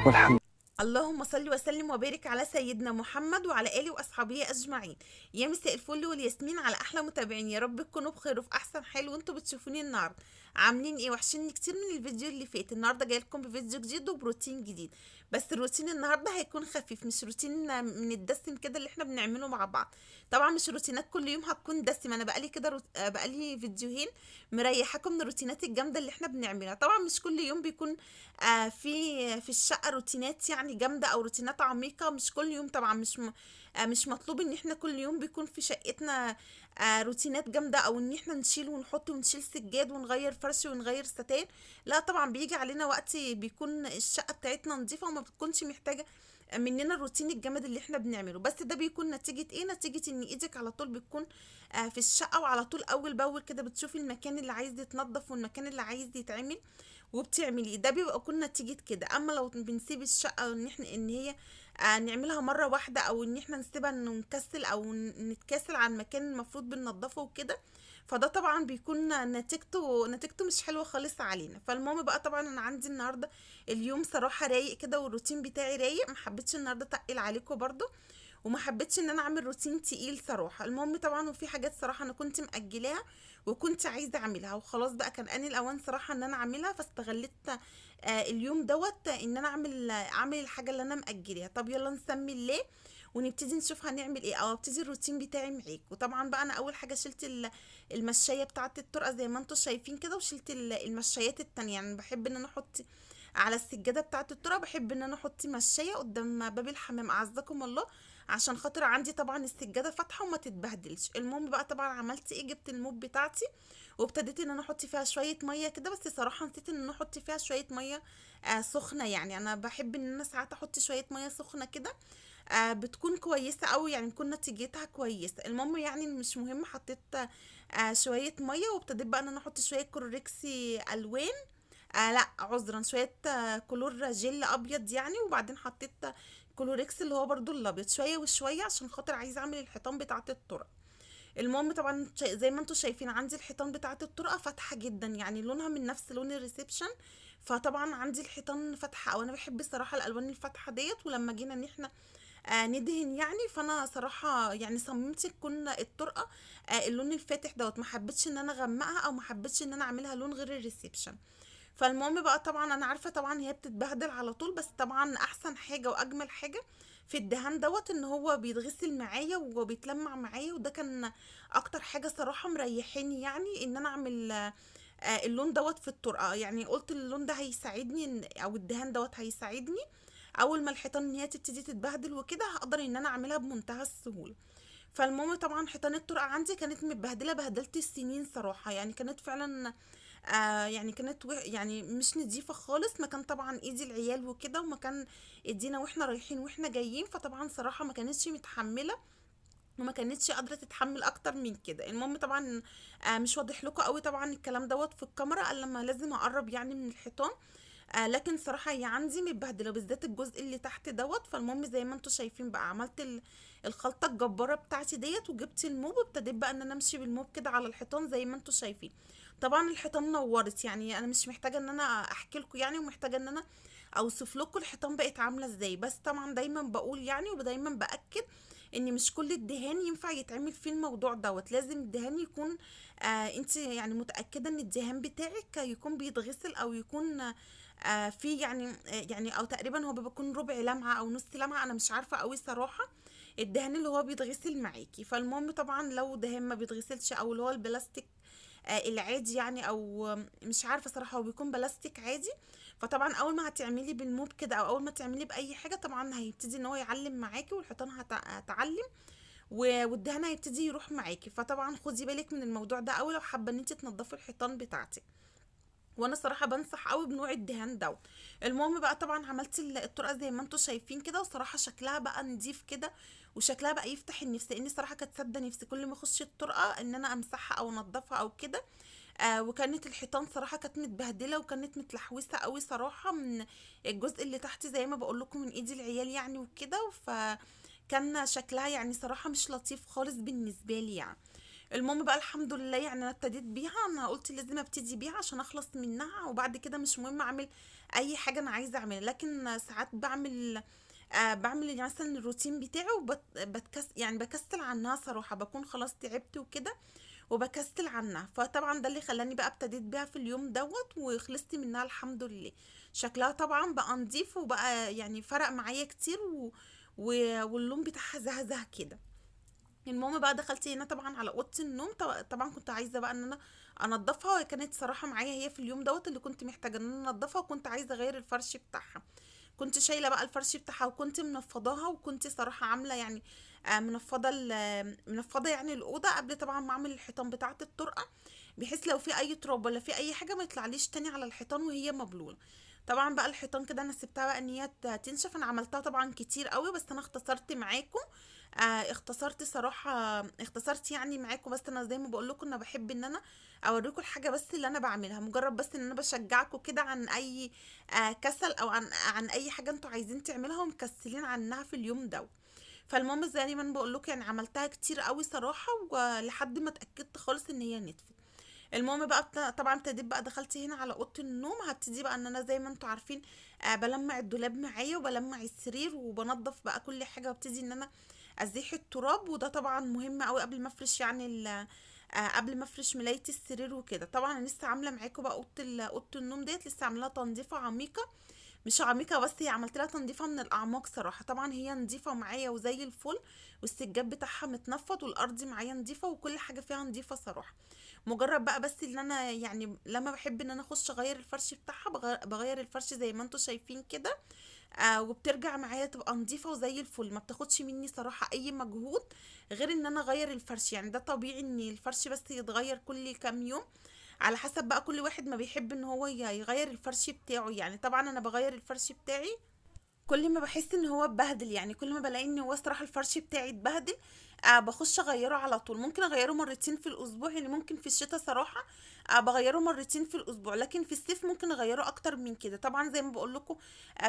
والحمد. اللهم صل وسلم وبارك على سيدنا محمد وعلى آله وأصحابه أجمعين. يا مساء الفل والياسمين على أحلى متابعين، يا رب تكونوا بخير وفي أحسن حال وانتوا بتشوفوني النهاردة. عاملين ايه؟ وحشني كتير من الفيديو اللي فات. النهارده جاي لكم بفيديو جديد وبروتين جديد، بس الروتين النهارده هيكون خفيف، مش روتين من الدسم كده اللي احنا بنعمله مع بعض. طبعا مش روتينات كل يوم هتكون دسم، انا بقالي كده بقالي فيديوهين مريحاكم من الروتينات الجامده اللي احنا بنعملها. طبعا مش كل يوم بيكون في الشقة روتينات يعني جامدة او روتينات عميقة، مش كل يوم طبعا، مش مطلوب ان احنا كل يوم بيكون في شقتنا روتينات جامدة، او ان احنا نشيل ونحط ونشيل سجاد ونغير فرش ونغير ستان. لا طبعا، بيجي علينا وقت بيكون الشقة بتاعتنا نظيفة وما بتكونش محتاجة مننا الروتين الجامد اللي احنا بنعمله. بس ده بيكون نتيجة ايه؟ نتيجة ان ايدك على طول بتكون في الشقة، وعلى طول اول باول كده بتشوفي المكان اللي عايز يتنضف والمكان اللي عايز يتعمل وبتعمليه. ده بيبقى كل نتيجة كده. اما لو بنسيب الشقة ان احنا ان هي نعملها مرة واحدة، او ان احنا نسيبها انه نكسل او نتكاسل عن مكان المفروض بننضفه وكده، فده طبعا بيكون نتيجته مش حلوة خالص علينا. فالمهم بقى، طبعا انا عندي النهاردة اليوم صراحة رايق كده والروتين بتاعي رايق، محبتش النهاردة اتقل عليكم برضو، وما حبيتش ان انا اعمل روتين تقيل صراحه. المهم طبعا، وفي حاجات صراحه انا كنت مأجلاها وكنت عايزه اعملها، وخلاص بقى كان اني الاوان صراحه ان انا اعملها، فاستغلت اليوم دوت ان انا اعمل الحاجه اللي انا مأجلاها. طب يلا نسمي الله ونبتدي نشوف هنعمل ايه، او ابتدي الروتين بتاعي معاك. وطبعا بقى انا اول حاجه شلت المشايه بتاعه الطرقه زي ما انتم شايفين كده، وشلت المشايات التانية. يعني بحب ان انا احط على السجاده بتاعه الطرقه، بحب ان انا احط مشايه قدام باب الحمام اعزكم الله، عشان خاطر عندي طبعا السجاده فاتحه وما تتبهدلش. المهم بقى، طبعا عملت ايه؟ جبت الموب بتاعتي وابتديت ان انا احط فيها شويه ميه كده، بس صراحه نسيت ان انا احط فيها شويه ميه سخنه. يعني انا بحب ان انا ساعات احط شويه ميه سخنه كده، بتكون كويسه قوي، يعني بتكون نتيجتها كويسه. المهم يعني مش مهم، حطيت شويه ميه، وابتديت بقى ان انا احط شويه كلوركسي الوان، لا عذرا، شويه كلور جل ابيض يعني. وبعدين حطيت كلوريكس اللي هو برضو الابيض، شويه وشويه، عشان خاطر عايزه اعمل الحيطان بتاعه الطرق. المهم طبعا زي ما انتم شايفين عندي الحيطان بتاعه الطرقه فاتحه جدا، يعني لونها من نفس لون الريسبشن. فطبعا عندي الحيطان فاتحه، او انا بحب صراحه الالوان الفاتحه ديت. ولما جينا ان احنا ندهن يعني، فانا صراحه يعني صممت تكون الطرقه اللون الفاتح دوت، ما حبيتش ان انا اغمقها، او ما حبيتش ان انا اعملها لون غير الريسبشن. فالمهم بقى، طبعا انا عارفه طبعا هي بتتبهدل على طول، بس طبعا احسن حاجه واجمل حاجه في الدهان دوت ان هو بيتغسل معايا وبيتلمع معايا. وده كان اكتر حاجه صراحه مريحاني، يعني ان انا اعمل اللون دوت في الطرقه. يعني قلت اللون ده هيساعدني او الدهان دوت هيساعدني اول ما الحيطان ان هي تبتدي تتبهدل وكده، هقدر ان انا اعملها بمنتهى السهوله. فالمهم طبعا حيطان الطرقه عندي كانت متبهدله بهدلة السنين صراحه، يعني كانت فعلا يعني كانت يعني مش نضيفة خالص. مكان طبعا ايدي العيال وكده، ومكان ايدينا واحنا رايحين واحنا جايين، فطبعا صراحة ما كانتش متحملة وما كانتش قادرة تتحمل اكتر من كده. المهم طبعا مش واضح لكم قوي طبعا الكلام دوت في الكاميرا، الا لما لازم اقرب يعني من الحيطان. لكن صراحة هي عندي متبهدلة، بالذات الجزء اللي تحت دوت. فالمهم زي ما انتم شايفين بقى، عملت الخلطة الجبارة بتاعتي ديت، وجبت الموب وابتديت بقى ان انا امشي بالموب كده على الحيطان زي ما انتم شايفين. طبعا الحيطان نورت، يعني انا مش محتاجة ان انا احكي لكم يعني، ومحتاجة ان انا اوصف لكم الحيطان بقت عاملة ازاي. بس طبعا دايما بقول يعني، ودايما باكد ان مش كل الدهان ينفع يتعمل فيه الموضوع دوت. لازم الدهان يكون انت يعني متأكدة ان الدهان بتاعك يكون بيتغسل، او يكون في يعني يعني او تقريبا هو بيكون ربع لمعه او نص لمعه، انا مش عارفه قوي صراحه الدهان اللي هو بيتغسل معاكي. فالمهم طبعا لو دهان ما بيتغسلش، او اللي هو البلاستيك العادي يعني، او مش عارفه صراحه، هو بيكون بلاستيك عادي. فطبعا اول ما هتعملي بالموب كده، او اول ما تعملي باي حاجه، طبعا هيبتدي ان هو يعلم معاكي، والحيطان هتعلم والدهان هيبتدي يروح معاكي. فطبعا خدي بالك من الموضوع ده، او لو حابه ان انت تنضفي الحيطان بتاعتك. وانا صراحه بنصح قوي بنوع الدهان ده. المهم بقى، طبعا عملت الطرقه زي ما انتم شايفين كده، وصراحه شكلها بقى نضيف كده، وشكلها بقى يفتح النفس، لاني صراحه كانت سادة نفسي كل ما اخش الطرقه ان انا امسحها او انضفها او كده. وكانت الحيطان صراحه كانت متبهدله وكانت متلحوسه قوي صراحه، من الجزء اللي تحت زي ما بقول لكم من ايدي العيال يعني وكده. فكان شكلها يعني صراحه مش لطيف خالص بالنسبه لي يعني. المهم بقى الحمد لله يعني انا ابتديت بيها، انا قلت لازم ابتدي بيها عشان اخلص منها، وبعد كده مش مهم اعمل اي حاجه انا عايزه اعملها. لكن ساعات بعمل يعني مثلا الروتين بتاعي يعني بكسل عنها صراحه، بكون خلاص تعبت وكده وبكسل عنها. فطبعا ده اللي خلاني بقى ابتديت بيها في اليوم وخلصت منها الحمد لله. شكلها طبعا بقى نضيف وبقى يعني فرق معايا كتير واللون بتاعها زهزه كده. المهم بقى دخلت هنا طبعا على اوضه النوم، طبعا كنت عايزه بقى ان انا انضفها، وهي كانت صراحه معايا هي في اليوم اللي كنت محتاجه ان انا انضفها، وكنت عايزه اغير الفرش بتاعها. كنت شايله بقى الفرش بتاعها وكنت منفضاها، وكنت صراحه عامله يعني منفضه يعني الاوضه قبل طبعا ما اعمل الحيطان بتاعه الطرقه، بحيث لو في اي تراب ولا في اي حاجه ما يطلعليش تاني على الحيطان وهي مبلوله. طبعا بقى الحيطان كده انا سبتها بقى ان هي تنشف. انا عملتها طبعا كتير قوي، بس انا اختصرت معاكم. اختصرت صراحة، اختصرت يعني معاكم، بس انا زي ما بقول لكم انا بحب ان انا اوريكم الحاجة بس اللي انا بعملها، مجرد بس ان انا بشجعكم كده عن اي كسل، او عن اي حاجة انتوا عايزين تعملها ومكسلين عنها في اليوم ده. فالمهم زي ما انا بقول لكم يعني عملتها كتير قوي صراحة، ولحد ما اتأكدت خالص ان هي نتفت. المهم بقى طبعا ابتديت بقى، دخلت هنا على اوضه النوم، هبتدي بقى ان انا زي ما انتوا عارفين بلمع الدولاب معايا وبلمع السرير وبنضف بقى كل حاجه، وابتدي ان انا ازيح التراب. وده طبعا مهم قوي قبل ما افرش يعني قبل ما افرش ملايه السرير وكده. طبعا انا لسه عامله معاكم بقى اوضه النوم ديت، لسه عاملاها تنظيفه عميقه، مش عميقة بس هي عملت لها تنظيفة من الأعماق صراحة. طبعا هي نظيفة معايا وزي الفل، والسجاد بتاعها متنفض، والأرض معايا نظيفة، وكل حاجة فيها نظيفة صراحة. مجرد بقى بس ان انا يعني لما بحب ان انا اخش اغير الفرش بتاعها بغير الفرش زي ما انتوا شايفين كده. وبترجع معايا تبقى نظيفة وزي الفل، ما بتاخدش مني صراحة اي مجهود غير ان انا اغير الفرش. يعني ده طبيعي ان الفرش بس يتغير كل كام يوم، على حسب بقى كل واحد ما بيحب ان هو يغير الفرش بتاعه. يعني طبعا انا بغير الفرش بتاعي كل ما بحس ان هو اتبهدل، يعني كل ما بلاقي ان هو صراحة الفرش بتاعي اتبهدل بخش اغيره على طول. ممكن اغيره مرتين في الاسبوع، يعني ممكن في الشتاء صراحة بغيره مرتين في الاسبوع، لكن في الصيف ممكن اغيره اكتر من كده. طبعا زي ما بقول لكم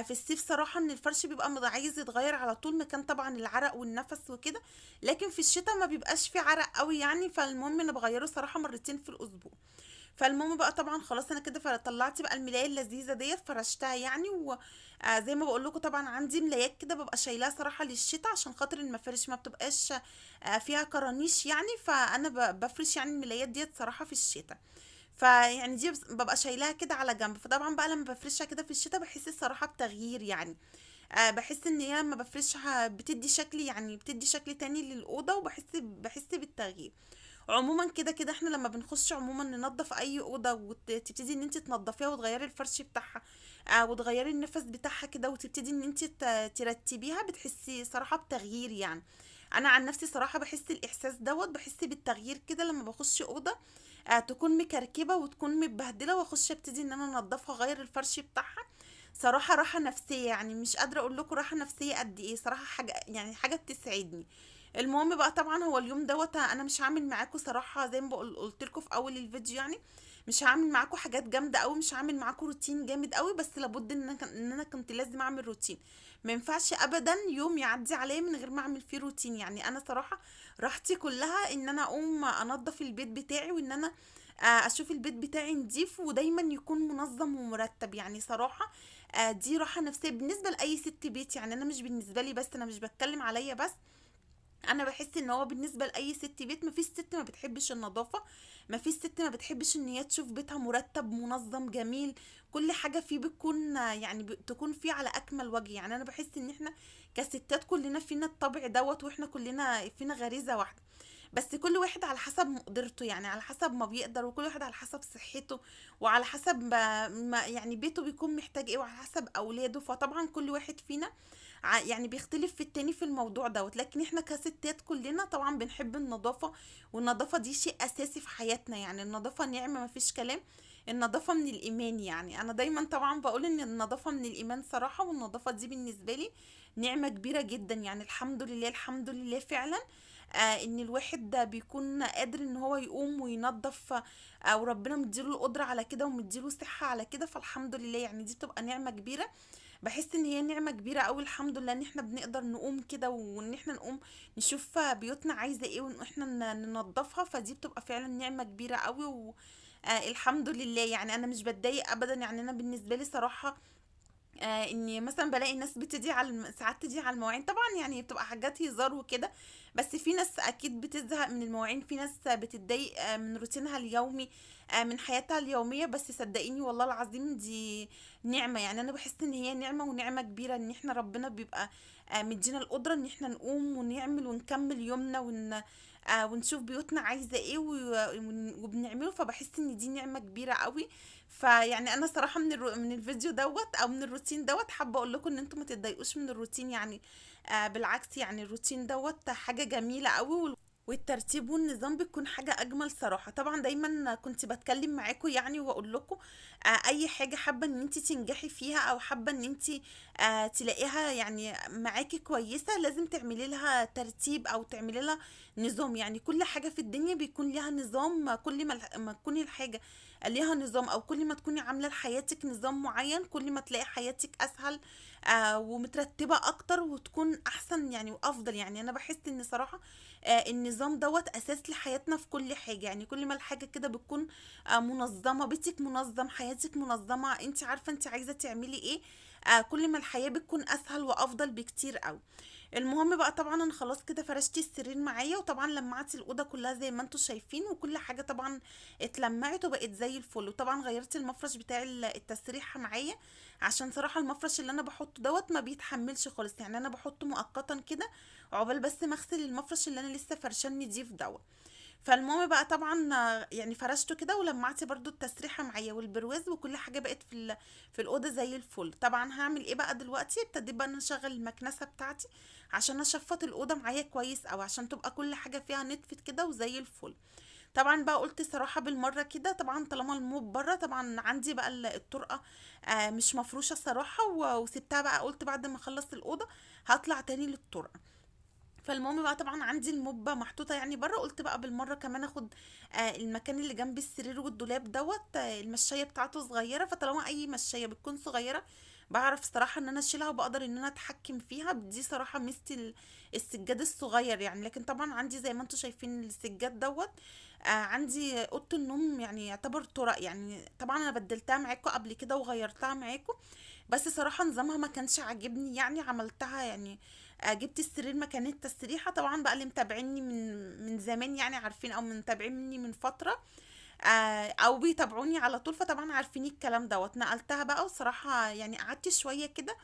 في الصيف صراحة ان الفرش بيبقى عايز يتغير على طول، مكان طبعا العرق والنفس وكده. لكن في الشتاء ما بيبقاش في عرق قوي يعني، فالمهم انا بغيره صراحة مرتين في الاسبوع. فالمهم بقى طبعا خلاص انا كده طلعت بقى الملاية اللذيذة ديت فرشتها يعني. وزي ما بقول لكم طبعا عندي ملايات كده ببقى شايلاها صراحة للشتاء، عشان خاطر المفارش ما بتبقاش فيها كرانيش يعني، فانا بفرش يعني الملايات ديت صراحة في الشتاء. فيعني دي ببقى شايلاها كده على جنب. فطبعا بقى لما بفرشها كده في الشتاء بحس الصراحة بتغيير يعني. بحس ان هي لما بفرشها بتدي شكل، يعني بتدي شكل تاني للأوضة، وبحس بالتغيير. عموما كده كده احنا لما بنخش عموما ننظف اي اوضه وتبتدي ان انت تنظفيها وتغيري الفرش بتاعها وتغيري النفس بتاعها كده، وتبتدي ان انت ترتبيها، بتحسي صراحه بتغيير يعني. انا عن نفسي صراحه بحس الاحساس بحس بالتغيير كده لما بخش اوضه تكون مكركبه وتكون متبهدله، واخش ابتدي ان انا انضفها اغير الفرش بتاعها. صراحه راحه نفسيه، يعني مش قادره اقول لكم راحه نفسيه قد ايه صراحه، حاجه يعني حاجه بتسعدني. المهم بقى طبعا هو اليوم انا مش هعمل معاكم صراحه زي ما قلت لكم في اول الفيديو يعني، مش هعمل معاكم حاجات جامده قوي، مش هعمل معاكم روتين جامد قوي، بس لابد ان انا كنت لازم اعمل روتين. ما ينفعش ابدا يوم يعدي عليا من غير ما اعمل فيه روتين. يعني انا صراحه راحتي كلها ان انا اقوم انضف البيت بتاعي، وان انا اشوف البيت بتاعي نضيف ودايما يكون منظم ومرتب. يعني صراحه دي راحه نفسيه بالنسبه لاي ست بيت، يعني انا مش بالنسبه لي بس، انا مش بتكلم عليا بس، انا بحس ان هو بالنسبه لاي ست بيت. مفيش ست ما بتحبش النظافه، مفيش ست ما بتحبش ان هي تشوف بيتها مرتب منظم جميل، كل حاجه فيه بتكون يعني تكون فيه على اكمل وجه. يعني انا بحس ان احنا كستات كلنا فينا الطبع واحنا كلنا فينا غريزه واحده، بس كل واحد على حسب مقدرته، يعني على حسب ما بيقدر، وكل واحد على حسب صحته، وعلى حسب ما يعني بيته بيكون محتاج ايه، وعلى حسب اولاده. فطبعا كل واحد فينا يعني بيختلف في التاني في الموضوع لكن احنا كستات كلنا طبعا بنحب النظافة، والنظافة دي شيء اساسي في حياتنا. يعني النظافة نعمة مفيش كلام، النظافة من الإيمان. يعني أنا دايما طبعا بقول إن النظافة من الإيمان صراحة، والنظافة دي بالنسبة لي نعمة كبيرة جدا. يعني الحمد لله الحمد لله فعلا إن الواحد ده بيكون قادر إن هو يقوم وينظف، وربنا مديله القدرة على كده ومديله صحة على كده، فالحمد لله يعني دي بتبقى نعمة كبيرة. بحس ان هي نعمة كبيرة قوي، الحمد لله ان احنا بنقدر نقوم كده، وان احنا نقوم نشوف بيوتنا عايزة ايه، وان احنا ننظفها. فدي بتبقى فعلا نعمة كبيرة قوي الحمد لله. يعني انا مش بتضايق ابدا. يعني انا بالنسبة لي صراحة اني مثلا بلاقي ناس بتدي على ساعات تدي على المواعين، طبعا يعني بتبقى حاجات هزار وكده، بس في ناس اكيد بتزهق من المواعين، في ناس بتتضايق من روتينها اليومي، من حياتها اليومية. بس صدقيني والله العظيم دي نعمة. يعني انا بحس ان هي نعمة، ونعمة كبيرة ان احنا ربنا بيبقى مدينا القدرة ان احنا نقوم ونعمل ونكمل يومنا ونشوف بيوتنا عايزة ايه وبنعمله. فبحس ان دي نعمة كبيرة قوي. فيعني انا صراحة من الفيديو دوت او من الروتين دوت حابة اقول لكم ان انتم ما تتضايقوش من الروتين. يعني بالعكس، يعني الروتين دوت حاجة جميلة قوي، والترتيب والنظام بتكون حاجة أجمل صراحة. طبعا دايما كنت بتكلم معاكم يعني وأقول لكم أي حاجة حابة إن انت تنجحي فيها، أو حابة إن انت تلاقيها يعني معاكي كويسة، لازم تعملي لها ترتيب أو تعملي لها نظام. يعني كل حاجة في الدنيا بيكون لها نظام. كل ما تكوني الحاجة ليها نظام، أو كل ما تكوني عاملة لحياتك نظام معين، كل ما تلاقي حياتك أسهل ومترتبة أكتر وتكون أحسن يعني وأفضل. يعني أنا بحس إن صراحة النظام دوت اساس لحياتنا في كل حاجة. يعني كل ما الحاجة كده بتكون منظمة، بيتك منظم، حياتك منظمة، انت عارفة انت عايزة تعملي ايه، كل ما الحياة بتكون اسهل وافضل بكتير قوي. المهم بقى طبعا انا خلاص كده فرشتي السرير معايا، وطبعا لمعتي الاوضه كلها زي ما انتم شايفين، وكل حاجه طبعا اتلمعت وبقت زي الفل. وطبعا غيرت المفرش بتاع التسريحه معايا، عشان صراحه المفرش اللي انا بحطه دوت ما بيتحملش خالص. يعني انا بحطه مؤقتا كده عقبال بس ما اغسل المفرش اللي انا لسه فرشان نضيف دوت. فالمهم بقى طبعا يعني فرشته كده، ولمعت برضو التسريحه معايا والبرواز، وكل حاجه بقت في الاوضه زي الفل. طبعا هعمل ايه بقى دلوقتي؟ ابتديت بقى ان أنا اشغل المكنسه بتاعتي عشان اشفط الاوضه معايا كويس، او عشان تبقى كل حاجه فيها نطفت كده وزي الفل. طبعا بقى قلت صراحه بالمره كده، طبعا طالما الموب بره، طبعا عندي بقى الطرقه مش مفروشه صراحه، وسبتها بقى. قلت بعد ما اخلص الاوضه هطلع تاني للطرقه. فالمهم بقى طبعا عندي الموبة محطوطة يعني بره، قلت بقى بالمرة كمان اخد المكان اللي جنب السرير والدولاب دوت المشاية بتاعته صغيرة. فطالما اي مشاية بتكون صغيرة بعرف صراحة ان انا اشيلها، وبقدر ان انا اتحكم فيها. دي صراحة ميزة السجاد الصغير يعني. لكن طبعا عندي زي ما انتم شايفين السجاد دوت عندي اوضه النوم يعني يعتبر طرق. يعني طبعا انا بدلتها معاكم قبل كده وغيرتها معاكم، بس صراحة نظامها ما كانش عاجبني يعني. عملتها يعني جبت السرير مكان التسريحة. طبعا بقى اللي متابعيني من زمان يعني عارفين، او متابعين مني من فترة او بيتابعوني على طول، فطبعا عارفين الكلام دوت. نقلتها بقى، وصراحة يعني قعدت شوية كده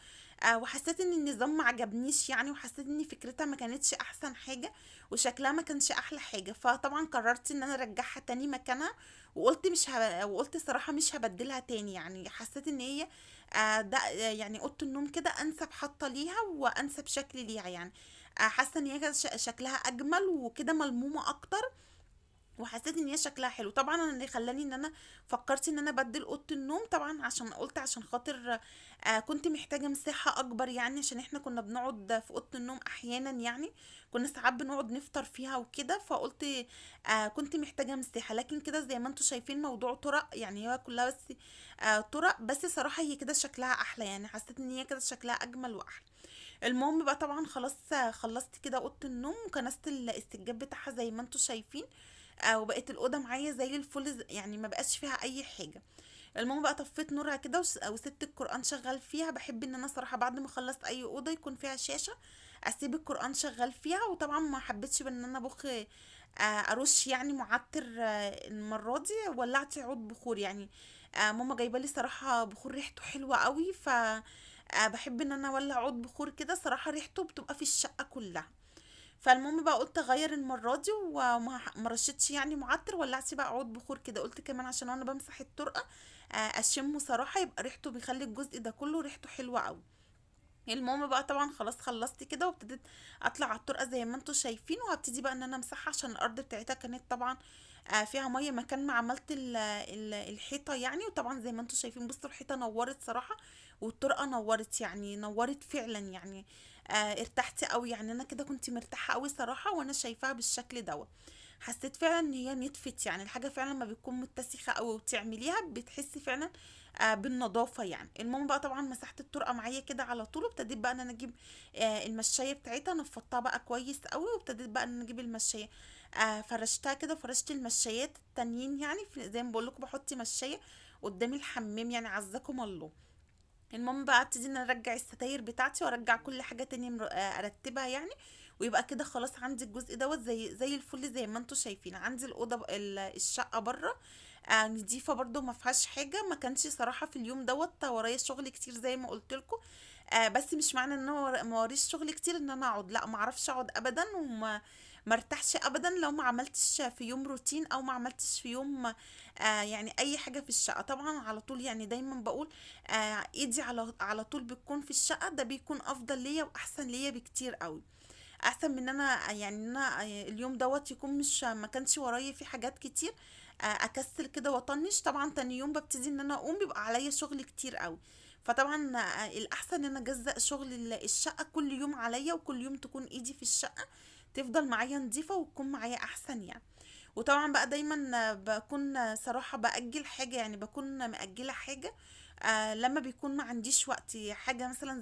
وحسيت ان النظام ما عجبنيش يعني، وحسيت ان فكرتها ما كانتش احسن حاجة، وشكلها ما كانش احلى حاجة. فطبعا قررت ان انا ارجعها تاني مكانها، وقلت صراحة مش هبدلها تاني. يعني حسيت ان هي ده يعني اوضه النوم كده انسب حاطه ليها وانسب شكل ليها يعني. حاسه ان هي كده شكلها اجمل وكده ملمومه اكتر، وحسيت ان هي شكلها حلو. طبعا انا اللي خلاني ان انا فكرت ان انا ابدل اوضه النوم، طبعا عشان قلت عشان خاطر كنت محتاجه مساحه اكبر. يعني عشان احنا كنا بنقعد في اوضه النوم احيانا، يعني كنا ساعات بنقعد نفطر فيها وكده. فقلت كنت محتاجه مساحه. لكن كده زي ما انتم شايفين موضوع طرق، يعني هي كلها بس طرق بس. صراحه هي كده شكلها احلى، يعني حسيت ان هي كده شكلها اجمل واحلى. المهم بقى طبعا خلاص خلصت كده اوضه النوم، وكنست السجاد بتاعها زي ما انتم شايفين وبقت الاوضه معايا زي الفل، يعني ما بقاش فيها اي حاجه. المهم بقى طفيت نورها كده وسبت القران شغال فيها. بحب ان انا صراحه بعد ما اخلص اي اوضه يكون فيها شاشه اسيب القران شغال فيها. وطبعا ما حبيتش بان انا ارش يعني معطر. المره دي ولعت عود بخور يعني. ماما جايبه لي صراحه بخور ريحته حلوه قوي، ف بحب ان انا اولع عود بخور كده، صراحه ريحته بتبقى في الشقه كلها. فالمهم بقى قلت اغير المره دي، وما رشيتش يعني معطر، ولعت بقى عود بخور كده. قلت كمان عشان انا بمسح الطرقه اشمه صراحه، يبقى ريحته بيخلي الجزء ده كله ريحته حلوه قوي. المهم بقى طبعا خلاص خلصت كده، وابتديت اطلع على الطرقه زي ما انتم شايفين، وهبتدي بقى ان انا امسحها عشان الارض بتاعتها كانت طبعا فيها ميه مكان ما عملت الحيطه يعني. وطبعا زي ما انتم شايفين بصوا الحيطه نورت صراحه، والطرقه نورت، يعني نورت فعلا يعني. ارتحت قوي يعني. انا كده كنت مرتاحه قوي صراحه وانا شايفاها بالشكل دوت. حسيت فعلا ان هي نطفت. يعني الحاجه فعلا ما بتكون متسخه قوي وتعمليها بتحسي فعلا بالنظافه يعني. المهم بقى طبعا مسحت الطرقه معايا كده على طول، وابتديت بقى ان انا اجيب المشايه بتاعتها، نفضتها بقى كويس قوي، وابتديت بقى ان انا اجيب المشايه فرشتها كده، فرشت المشايات التانيين يعني زي ما بقول لكم بحط مشايه قدام الحمام يعني، عزكم الله. المهم بقى ابتدي ان انا ارجع الستاير بتاعتي وارجع كل حاجه تاني ارتبها يعني. ويبقى كده خلاص عندي الجزء دوت زي الفل، زي ما انتم شايفين. عندي الاوضه الشقه بره نضيفه برضو، ما فيهاش حاجه. ما كانش صراحه في اليوم دوت ورايا شغل كتير زي ما قلت لكم. بس مش معنى ان انا ما وريش شغل كتير ان انا اقعد، لا، ما اعرفش اقعد ابدا، وما مرتاحش ابدا لو ما عملتش في يوم روتين، او ما عملتش في يوم يعني اي حاجه في الشقه. طبعا على طول يعني دايما بقول ايدي على طول بتكون في الشقه، ده بيكون افضل ليا واحسن ليا بكتير قوي، احسن من ان انا يعني ان انا اليوم دوت يكون مش ما كانش ورايا في حاجات كتير اكسل كده واطنش. طبعا تاني يوم ببتدي ان انا اقوم بيبقى عليا شغل كتير قوي. فطبعا الاحسن ان انا اجزأ شغل الشقه كل يوم عليا، وكل يوم تكون ايدي في الشقه، تفضل معايا نظيفه وتكون معايا احسن يعني. وطبعا بقى دايما بكون صراحة بأجل حاجة، يعني بكون مأجلة حاجة لما بيكون ما عنديش وقت. حاجة مثلا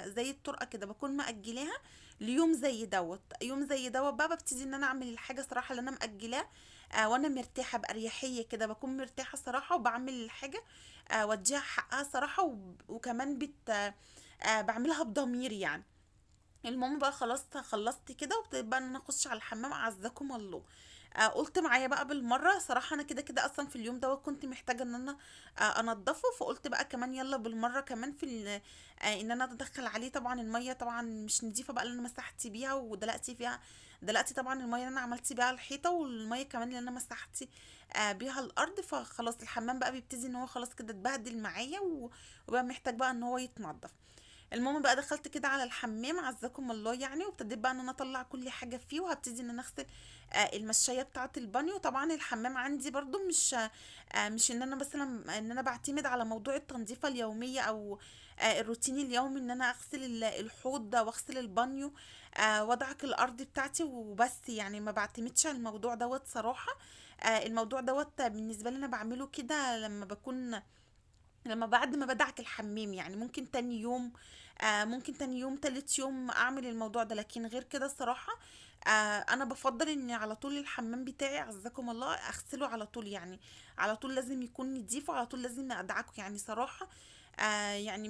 زي الطرقة كده بكون مأجلاها ليوم زي دوت. يوم زي دوت بقى ببتدي ان انا اعمل الحاجة صراحة اللي انا مأجلاها وانا مرتاحة بأريحية كده، بكون مرتاحة صراحة وبعمل الحاجة واديها حقها صراحة، وكمان بعملها بضمير يعني. المهم بقى خلاص خلصت كده، وابتديت بقى ان انا اخش على الحمام، اعزكم الله. قلت معايا بقى بالمره صراحه، انا كده كده اصلا في اليوم ده كنت محتاجه ان انا انضفه، فقلت بقى كمان يلا بالمره كمان في ان انا ادخل عليه. طبعا الميه طبعا مش نضيفه بقى اللي انا مسحت بيها ودلقتي فيها، دلقتي طبعا الميه اللي انا عملت بيها الحيطه، والميه كمان اللي انا مسحت بيها الارض. فخلاص الحمام بقى بيبتدي ان هو خلاص كده اتبهدل معايا، وبقى محتاج بقى ان هو يتنضف. المهم بقى دخلت كده على الحمام عزكم الله يعني، وابتديت بقى ان انا اطلع كل حاجه فيه، وهبتدي ان انا اغسل المشايه بتاعه البانيو. طبعا الحمام عندي برضو مش ان انا مثلا ان انا بعتمد على موضوع التنظيفه اليوميه، او الروتين اليومي ان انا اغسل الحوض ده واغسل البانيو وادعك الارض بتاعتي وبس. يعني ما بعتمدش على الموضوع دوت صراحه. الموضوع دوت بالنسبه لي انا بعمله كده لما بعد ما بدعك الحمام يعني. ممكن تاني يوم ممكن تاني يوم تالت يوم اعمل الموضوع ده، لكن غير كده الصراحة انا بفضل ان على طول الحمام بتاعي عزكم الله اغسله على طول يعني. على طول لازم يكون نضيف، وعلى طول لازم ادعكه يعني صراحة. يعني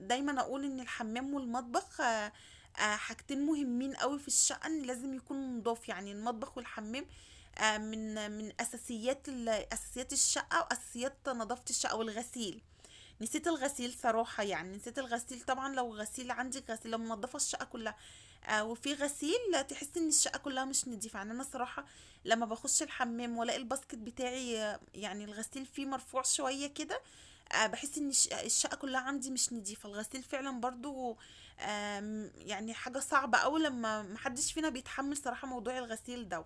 دايما اقول ان الحمام والمطبخ حاجتين مهمين قوي في الشقة، ان لازم يكون نضاف يعني المطبخ والحمام. من اساسيات الشقه واساسيات نظافه الشقه. والغسيل، نسيت الغسيل صراحه يعني، نسيت الغسيل. طبعا لو غسيل عندك غسيل لو منضفه الشقه كلها وفي غسيل تحس ان الشقه كلها مش نظيفه يعني. انا صراحه لما بخش الحمام والاقي الباسكت بتاعي يعني الغسيل فيه مرفوع شويه كده بحس ان الشقه كلها عندي مش نظيفه. الغسيل فعلا برضو يعني حاجه صعبه اوي، لما محدش فينا بيتحمل صراحه موضوع الغسيل ده.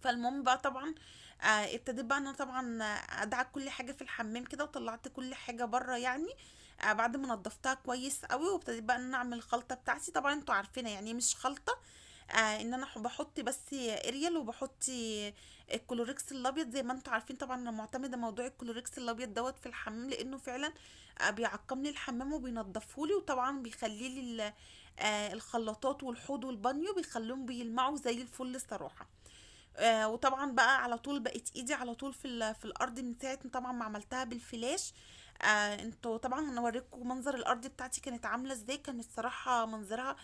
فالمهم بقى طبعا ابتديت بقى انا طبعا ادعك كل حاجه في الحمام كده، وطلعت كل حاجه بره يعني بعد ما نضفتها كويس قوي. وابتديت بقى ان انا اعمل الخلطه بتاعتي. طبعا انتوا عارفينها يعني مش خلطه ان انا بحط بس اريال، وبحط الكلوريكس الابيض. زي ما انتوا عارفين طبعا انا معتمده موضوع الكلوريكس الابيض دوت في الحمام، لانه فعلا بيعقم لي الحمام وبينضفه لي، وطبعا بيخلي لي الخلاطات والحوض والبانيو بيخليهم بيلمعوا زي الفل صراحه. وطبعا بقى على طول بقت ايدي على طول في الارض من ساعه طبعا ما عملتها بالفلاش. انتوا طبعا انا اوريكم منظر الارض بتاعتي كانت عامله ازاي. كانت صراحه منظرها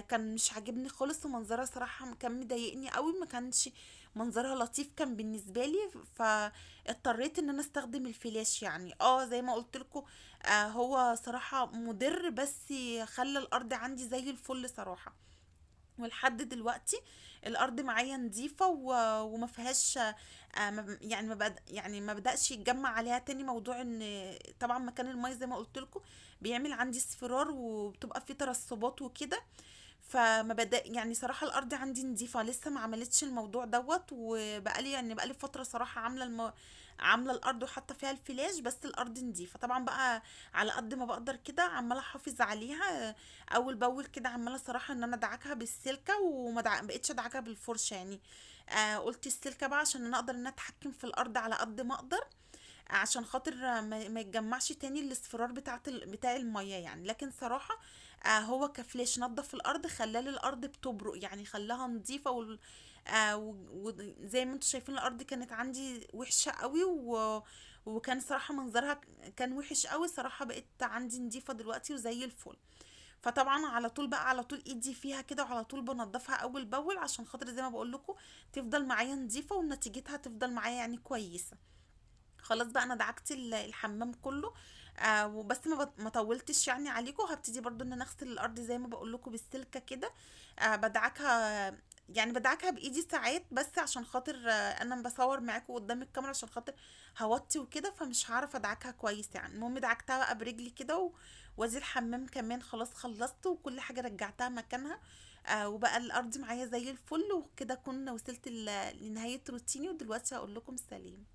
كان مش عاجبني خالص، ومنظرها صراحه كان مضايقني قوي، ما كانش منظرها لطيف كان بالنسبه لي. فاضطريت ان انا استخدم الفلاش يعني. زي ما قلت لكم هو صراحه مضر، بس خلى الارض عندي زي الفل صراحه. ولحد دلوقتي الارض معايا نظيفه وما فيهاش يعني ما بدأش يتجمع عليها تاني موضوع ان طبعا مكان الميه زي ما قلت لكم بيعمل عندي اصفرار وبتبقى فيه ترسبات وكده. فما بدأ يعني صراحة الأرض عندي نظيفة، لسه ما عملتش الموضوع دوت. وبقالي يعني بقالي فترة صراحة عاملة الأرض وحاطة فيها الفلاش، بس الأرض نظيفة طبعا بقى. على قد ما بقدر كده عمالة أحافظ عليها أول بأول كده، عمالة صراحة إن أنا أدعكها بالسلكة، وما بقتش أدعكها بالفرشة يعني. قلت السلكة بقى عشان أنا أقدر إن أنا أتحكم في الأرض على قد ما أقدر. عشان خاطر ما يتجمعش تاني الاصفرار بتاع المية يعني. لكن صراحة هو كفلاش نظف الارض، خلال الارض بتبرق يعني، خلاها نظيفة وزي ما انتوا شايفين الارض كانت عندي وحشة قوي وكان صراحة منظرها كان وحش قوي صراحة. بقت عندي نظيفة دلوقتي وزي الفل. فطبعا على طول بقى، على طول ايدي فيها كده، وعلى طول بنضفها اول باول عشان خاطر زي ما بقول لكم تفضل معايا نظيفة ونتيجتها تفضل معايا يعني كويسة. خلاص بقى انا دعكت الحمام كله. وبس ما طولتش يعني عليكم. هبتدي برضو ان انا اغسل الارض زي ما بقول لكم بالسلكه كده. بدعكها يعني، بدعكها بايدي ساعات بس عشان خاطر انا بصور معاكم قدام الكاميرا عشان خاطر هوطي وكده، فمش هعرف ادعكها كويس يعني. المهم دعكتها بقى برجلي كده وادي الحمام كمان خلاص خلصت وكل حاجه رجعتها مكانها. وبقى الارض معايا زي الفل وكده. كنا وصلت لنهايه روتيني ودلوقتي هقول لكم سلام.